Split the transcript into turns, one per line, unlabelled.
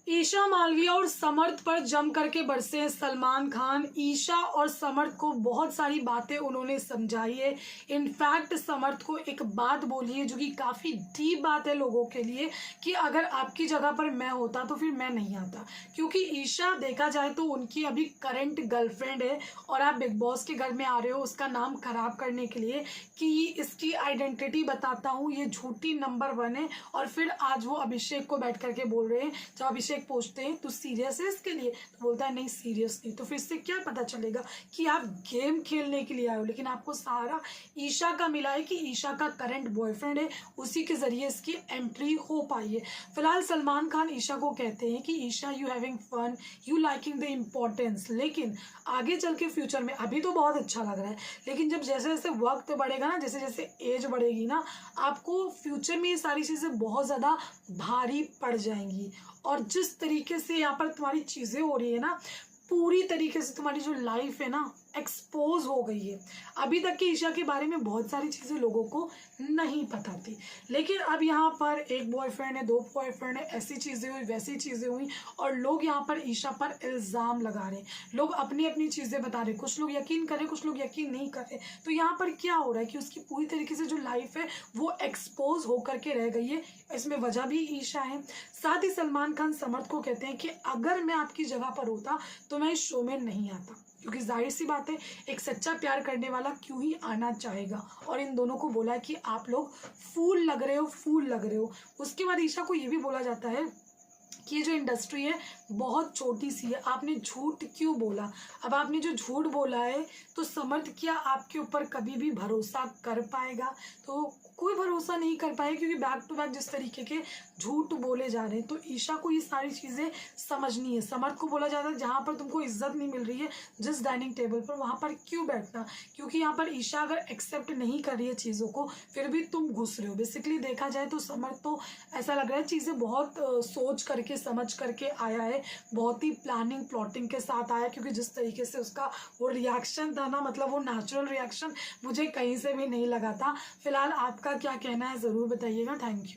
ईशा मालवीय और समर्थ पर जम करके बरसे हैं सलमान खान। ईशा और समर्थ को बहुत सारी बातें उन्होंने समझाई है। इनफैक्ट समर्थ को एक बात बोली है जो कि काफ़ी डीप बात है लोगों के लिए, कि अगर आपकी जगह पर मैं होता तो फिर मैं नहीं आता। क्योंकि ईशा देखा जाए तो उनकी अभी करंट गर्लफ्रेंड है और आप बिग बॉस के घर में आ रहे हो उसका नाम खराब करने के लिए कि इसकी आइडेंटिटी बताता हूँ, ये झूठी नंबर 1 है। और फिर आज वो अभिषेक को बैठ करके बोल रहे हैं, जब अभिषेक पूछते हैं तू सीरियस है इसके लिए, तो बोलता है नहीं सीरियस नहीं। तो फिर इससे क्या पता चलेगा कि आप गेम खेलने के लिए आए हो, लेकिन आपको सहारा ईशा का मिला है कि ईशा का करंट बॉयफ्रेंड है, उसी के जरिए इसकी एंट्री हो पाई है। फिलहाल सलमान खान ईशा को कहते हैं कि Isha you having fun, you liking the importance, लेकिन आगे चल के फ्यूचर में, अभी तो बहुत अच्छा लग रहा है, लेकिन जब जैसे जैसे वक्त बढ़ेगा ना, जैसे जैसे एज बढ़ेगी ना, आपको फ्यूचर में ये सारी चीज़ें बहुत ज़्यादा भारी पड़ जाएंगी। और जिस तरीके से यहाँ पर तुम्हारी चीज़ें हो रही है ना, पूरी तरीके से तुम्हारी जो लाइफ है ना एक्सपोज हो गई है। अभी तक की ईशा के बारे में बहुत सारी चीज़ें लोगों को नहीं पता थी, लेकिन अब यहाँ पर एक बॉयफ्रेंड है, 2 बॉयफ्रेंड है, ऐसी चीज़ें हुई वैसी चीज़ें हुई, और लोग यहाँ पर ईशा पर इल्ज़ाम लगा रहे हैं। लोग अपनी अपनी चीज़ें बता रहे हैं, कुछ लोग यकीन करें कुछ लोग यकीन नहीं कर रहे। तो यहाँ पर क्या हो रहा है कि उसकी पूरी तरीके से जो लाइफ है वो एक्सपोज होकर के रह गई है। इसमें वजह भी ईशा है। साथ ही सलमान खान समर्थ को कहते हैं कि अगर मैं आपकी जगह पर होता तो मैं इस शो में नहीं आता, क्योंकि जाहिर सी बात है एक सच्चा प्यार करने वाला क्यों ही आना चाहेगा। और इन दोनों को बोला है कि आप लोग फूल लग रहे हो, फूल लग रहे हो। उसके बाद ईशा को ये भी बोला जाता है कि ये जो इंडस्ट्री है बहुत छोटी सी है, आपने झूठ क्यों बोला। अब आपने जो झूठ बोला है तो समर्थ क्या आपके ऊपर कभी भी भरोसा कर पाएगा? तो कोई भरोसा नहीं कर पाएगा, क्योंकि बैक टू बैक जिस तरीके के झूठ बोले जा रहे हैं। तो ईशा को ये सारी चीज़ें समझनी है। समर्थ को बोला जाता है जहाँ पर तुमको इज्जत नहीं मिल रही है जिस डाइनिंग टेबल पर, वहाँ पर क्यों बैठना, क्योंकि यहाँ पर ईशा अगर एक्सेप्ट नहीं कर रही है चीज़ों को, फिर भी तुम घुस रहे हो। बेसिकली देखा जाए तो समर्थ तो ऐसा लग रहा है चीज़ें बहुत सोच करके समझ करके आया है, बहुत ही प्लानिंग प्लॉटिंग के साथ आया, क्योंकि जिस तरीके से उसका वो रिएक्शन था ना, मतलब वो नेचुरल रिएक्शन मुझे कहीं से भी नहीं लगा था। फिलहाल आपका क्या कहना है ज़रूर बताइएगा। Thank you.